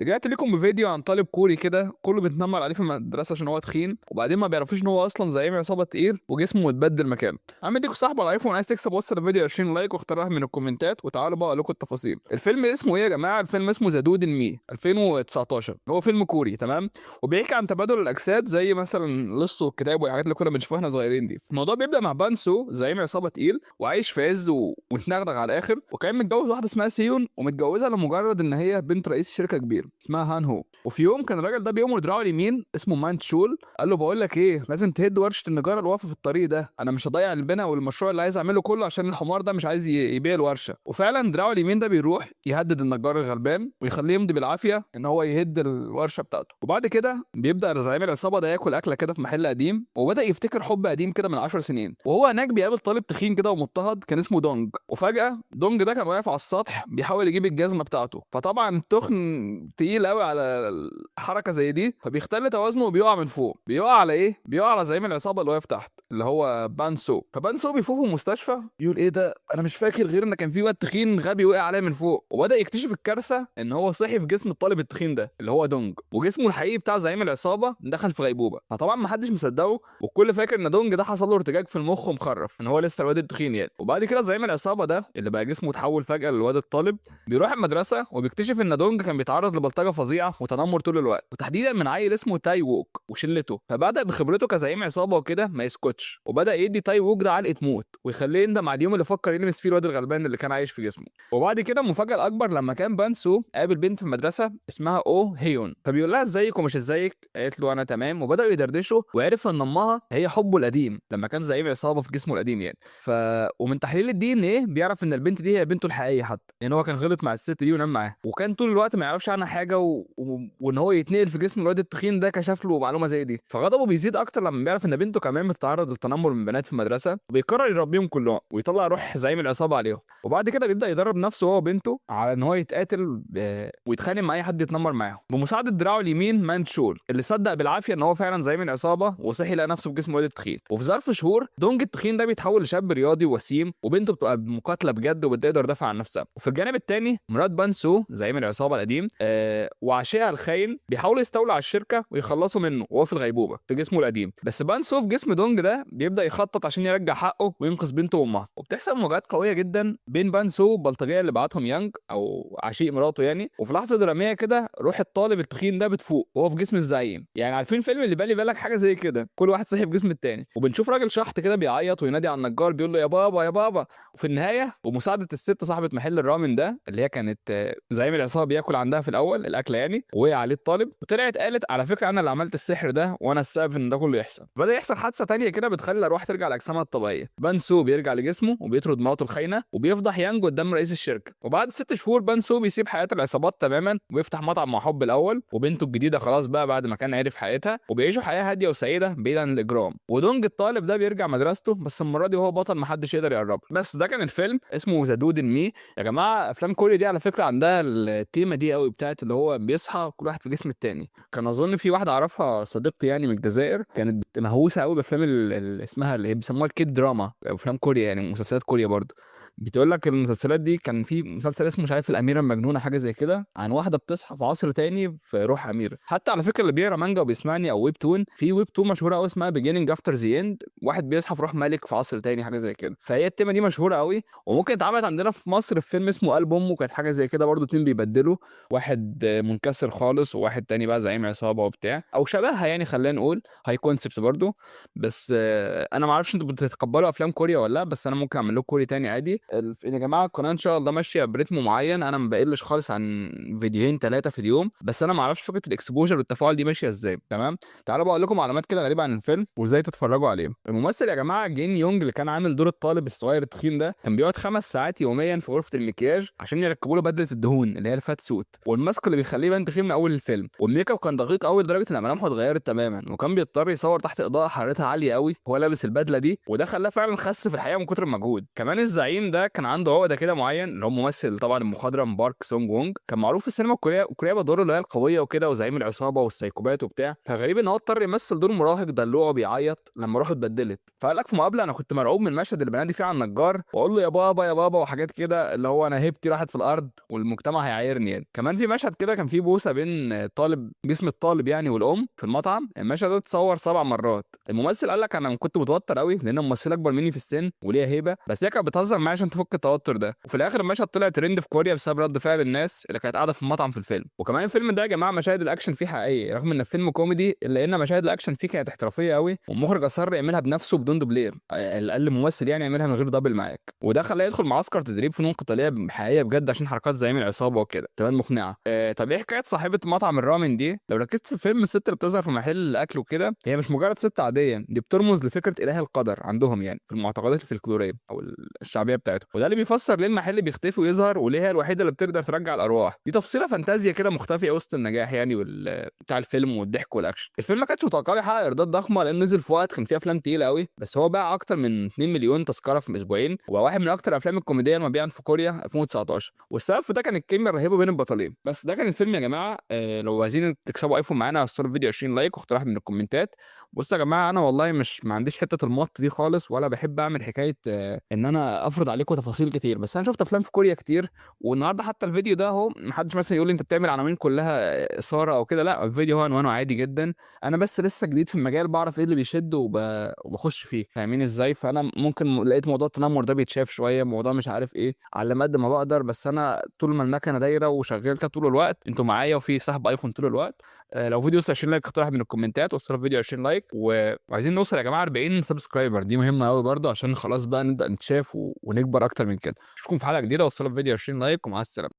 رجعت لكم بفيديو عن طالب كوري كده كله بيتنمر عليه في المدرسه عشان هو تخين، وبعدين ما بيعرفوش ان هو اصلا زعيم عصابه تقيل وجسمه متبدل مكانه. عامل ليكوا صاحب على الايفون عايز تكسب، وصل الفيديو 20 لايك واختارها من الكومنتات، وتعالوا بقى اقول لكم التفاصيل. الفيلم اسمه ايه يا جماعه؟ الفيلم اسمه ذا دود ان مي 2019. هو فيلم كوري تمام، وبيحكي عن تبادل الاجساد زي مثلا لص والكتاب والحاجات اللي كنا بنشوفها احنا صغيرين دي. الموضوع بيبدا مع بانسو زعيم عصابه تقيل وعايش في عز ومتنغنغ على الاخر، وكان متجوز واحده اسمها سيون، ومتجوزها لمجرد ان هي بنت رئيس شركه كبير اسمها هان هو. وفي يوم كان الراجل ده بيأمر دراعه اليمين اسمه مانتشول، قال له بقول لك ايه، لازم تهد ورشه النجاره اللي واقفه في الطريق ده، انا مش هضيع البنا والمشروع اللي عايز اعمله كله عشان الحمار ده مش عايز يبيع الورشه. وفعلا دراعه اليمين ده بيروح يهدد النجار الغلبان ويخليه يمضي بالعافيه ان هو يهد الورشه بتاعته. وبعد كده بيبدا زعيم العصابه ده ياكل اكله كده في محل قديم، وبدا يفتكر حب قديم كده من 10 سنين، وهو هناك بيقابل طالب تخين كده ومضطهد كان اسمه دونج. وفجاه دونج ده كان واقف على السطح بيحاول يجيب الجزمه بتاعته، فطبعا التخن تقيل قوي على حركه زي دي، فبيختل توازنه وبيقع من فوق. بيقع على ايه؟ بيقع على زعيم العصابه اللي واقف تحت اللي هو بانسو. فبانسو بيفوق في المستشفى يقول ايه ده، انا مش فاكر غير ان كان في واد تخين غبي وقع عليه من فوق. وبدا يكتشف الكارثه ان هو صحي في جسم الطالب التخين ده اللي هو دونج، وجسمه الحقيقي بتاع زعيم العصابه دخل في غيبوبه. فطبعا ما حدش مصدقه، والكل فاكر ان دونج ده حصل له ارتجاج في المخ ومخرف ان هو لسه الواد التخين يعني. وبعد كده زعيم العصابه ده اللي بقى جسمه اتحول فجاه للواد الطالب بيروح المدرسه وبيكتشف ان دونج كان بيتعرض لبلطجه فظيعه وتنمر طول الوقت، وتحديدا من عيل اسمه تاي ووك وشلته. فبدا بخبرته كزعيم عصابه وكده ما يسكتش، وبدا يدي تاي ووك ده علقه موت ويخليه يندم على اليوم اللي فكر يلمس فيه الواد الغلبان اللي كان عايش في جسمه. وبعد كده المفاجاه الاكبر لما كان بانسو قابل بنت في المدرسه اسمها او هيون، فبيقول لها ازيك ومش ازيك، قالت له انا تمام، وبداوا يدردشوا وعرف ان امها هي حبه القديم لما كان زعيم عصابه في جسمه القديم يعني. ومن تحليل الدي ان ايه بيعرف ان البنت دي هي بنته الحقيقيه حتى، لان هو كان غلط مع الست دي ونام معاها، وكان طول الوقت ما يعرفش عنها حاجه وان هو يتنقل في جسم الواد التخين ده كشف له معلومه زي دي. فغضبه بيزيد اكتر لما بيعرف ان بنته كمان بتتعرض للتنمر من بنات في المدرسه، وبيقرر يربيهم كلهم ويطلع روح زعيم العصابه عليهم. وبعد كده بيبدا يدرب نفسه هو وبنته على ان هو يتقاتل ويتخانق مع اي حد يتنمر معاهم بمساعده دراعه اليمين مانتشول اللي صدق بالعافيه ان هو فعلا زعيم العصابه، وصحي لقى نفسه في جسم الواد التخين. وفي ظرف شهور دونج التخين ده بيتحول لشاب رياضي وسيم، وبنته بتبقى مقاتله بجد وبتقدر تدافع عن نفسها. وفي الجانب الثاني مراد بانسو زعيم العصابه القديم وعشيها الخاين بيحاولوا يستولوا على الشركه ويخلصوا منه وهو في الغيبوبه في جسمه القديم. بس بانسو في جسم دونج ده بيبدا يخطط عشان يرجع حقه وينقذ بنته وامها. وبتحصل مواجهات قويه جدا بين بانسو والبلطجيه اللي بعتهم يانج او عشيق مراته يعني. وفي لحظه دراميه كده روح الطالب التخين ده بتفوق وهو في جسم الزعيم. يعني عارفين فيلم اللي بالي بالك حاجه زي كده، كل واحد صحي في جسم التاني، وبنشوف راجل شحط كده بيعيط وينادي على النجار بيقول له يا بابا يا بابا. وفي النهايه ومساعده الست صاحبه محل الرامن ده اللي هي كانت زعيم العصابه بياكل عندها في الاول الاكله يعني، وقع عليه الطالب وطلعت قالت على فكره انا اللي عملت السحر ده وانا السبب ان ده كله يحصل. بدا يحصل حادثه تانية كده بتخلي الارواح ترجع لاجسامها الطبيعيه. بانسو بيرجع لجسمه وبيطرد مراته الخاينه وبيفضح يانج قدام رئيس الشركه. وبعد 6 شهور بانسو بيسيب حياه العصابات تماما وبيفتح مطعم مع حب الاول وبنته الجديده خلاص بقى بعد ما كان عارف حياتها، وبيعيشوا حياه هاديه وسعيده بعيدا عن الاجرام. ودونج الطالب ده بيرجع مدرسته بس المره دي هو بطل محدش يقدر يقرب. بس ده كان الفيلم اسمه ذا دود ان مي. يا جماعه افلام كوريا دي على فكره عندها التيمه دي قوي بتاعت اللي هو بيصحى كل واحد في جسم التاني. كان اظن في واحده اعرفها صديقتي يعني من الجزائر كانت مهووسه قوي بافلام اللي اسمها اللي هي بيسموها الكيد دراما، افلام كوريا يعني مسلسلات كوريا برضه. بتقول لك المسلسلات دي كان في مسلسل اسمه مش عارف الاميره المجنونه حاجه زي كده، عن واحده بتصحى في عصر تاني في روح اميره. حتى على فكره اللي بيقرا مانجا وبيسمعني او ويب تون، في ويب تون مشهوره قوي اسمها بيجيننج افتر ذا اند، واحد بيصحى في روح ملك في عصر تاني حاجه زي كده. فهي التيمه دي مشهوره قوي، وممكن اتعملت عندنا في مصر في فيلم اسمه قلب امه، كانت حاجه زي كده برضه، اتنين بيبدلوا، واحد منكسر خالص وواحد تاني بقى زعيم عصابه وبتاع او شبهها يعني، خلينا نقول هاي كونسبت برضه. بس انا ما اعرفش انتوا بتتقبلوا افلام كوريا ولا لا، بس انا ممكن اعمل لكم كوري تاني عادي. يا جماعه القناه ان شاء الله ماشيه بريتم معين، انا ما بقلش خالص عن فيديوهين 3 في اليوم، بس انا ما اعرفش فكره الاكسبوجر والتفاعل دي ماشيه ازاي. تمام، تعالوا بقى اقول لكم معلومات كده غريبه عن الفيلم وازاي تتفرجوا عليه. الممثل يا جماعه جين يونج اللي كان عامل دور الطالب الصغير التخين ده كان بيقعد 5 ساعات يوميا في غرفه المكياج عشان يركبوا له بدله الدهون اللي هي الفات سوت، والماسك اللي بيخليه يبان تخين من اول الفيلم، والميك اب كان دقيق قوي لدرجه ان ملامحه اتغيرت تماما، وكان بيضطر يصور تحت اضاءه حرارتها عاليه قوي وهو لابس البدله دي، وده خلاه فعلا خس في الحقيقه من كتر المجهود. كمان الزعيم الفيلم ده كان عنده عقده كده معين، اللي هو ممثل طبعا المخضرم بارك سونج وونج، كان معروف في السينما الكوريه بدوره اللي هي القويه وكده وزعيم العصابه والسايكوبات وبتاع. فغريب ان هو اضطر يمثل دور مراهق دلوعه بيعيط لما روحه اتبدلت. فقال لك في مقابله: انا كنت مرعوب من المشهد اللي بنادي فيه على النجار واقول له يا بابا يا بابا وحاجات كده، اللي هو انا هيبتي راحت في الارض والمجتمع هيعايرني يعني. كمان في مشهد كده كان فيه بوسه بين طالب، جسم الطالب يعني والام في المطعم. المشهد ده اتصور 7 مرات. الممثل قال لك: انا كنت متوتر قوي لان الممثله اكبر مني في السن وليها هيبه، بس هي كانت بتهزر معايا عشان تفك التوتر ده. وفي الاخر المشهد طلع ترند في كوريا بسبب رد فعل الناس اللي كانت قاعده في المطعم في الفيلم. وكمان الفيلم ده يا جماعه مشاهد الاكشن فيه حقيقيه، رغم ان الفيلم كوميدي الا ان مشاهد الاكشن فيه كانت احترافيه قوي، والمخرج اصر يعملها بنفسه بدون دوبلير، الاقل ممثل يعني يعملها من غير دبل معاك. وده خلاه يدخل معسكر تدريب فنون قتاليه حقيقيه بجد عشان حركات زعيم العصابه وكده، تمام مقنعه. طب ايه حكايه صاحبه مطعم الرامن دي؟ لو ركزت في الفيلم، الست اللي بتظهر في محل الاكل وكده هي مش مجرد ست عاديه، دي بترمز لفكره اله القدر عندهم يعني في المعتقدات الفلكلوريه او الشعبيه بتاعتهم. وده اللي بيفسر ليه المحل بيختفي ويظهر وليه هي الوحيده اللي بتقدر ترجع الارواح. دي تفصيله فانتازيا كده مختفيه وسط النجاح يعني بتاع الفيلم والضحك والاكشن. الفيلم ما كانش متوقع يحقق ايرادات ضخمه لانه نزل في وقت كان فيه افلام تقيله قوي، بس هو باع اكتر من 2 مليون تذكره في اسبوعين، وبقى واحد من اكتر الافلام الكوميديه مبيعا في كوريا 2019. والسبب في ده كان الكيمياء الرهيبه بين البطلين. بس ده كان الفيلم يا جماعه. لو عايزين تكسبوا ايفون معانا، وصلوا الفيديو 20 لايك واقتراح من الكومنتات. بصوا يا جماعه، انا والله مش ما عنديش حته المط دي خالص، ولا بحب اعمل حكايه ان انا افرض عليكم تفاصيل كتير، بس انا شفت افلام في كوريا كتير. والنهارده حتى الفيديو ده اهو، محدش مثلا يقول لي انت بتعمل عناوين كلها اثاره او كده، لا الفيديو هو عنوانه عادي جدا. انا بس لسه جديد في المجال، بعرف ايه اللي بيشد وبخش فيه، فاهمين ازاي؟ فانا ممكن لقيت موضوع التنمر ده بيتشاف شويه، موضوع مش عارف ايه، على قد ما بقدر. بس انا طول ما المكنه دايره وشغال كده طول الوقت، انتوا معايا وفي سحب ايفون طول الوقت. لو فيديو وصل 20 لايك اقترح من الكومنتات، وصل الفيديو 20 لايك وعايزين نوصل يا جماعه 40 سبسكرايبر، دي مهمه قوي برضه عشان خلاص بقى نبدا نتشاف ونكبر اكتر من كده. اشوفكم في حلقه جديده، وصلوا الفيديو 20 لايك ومع السلامه.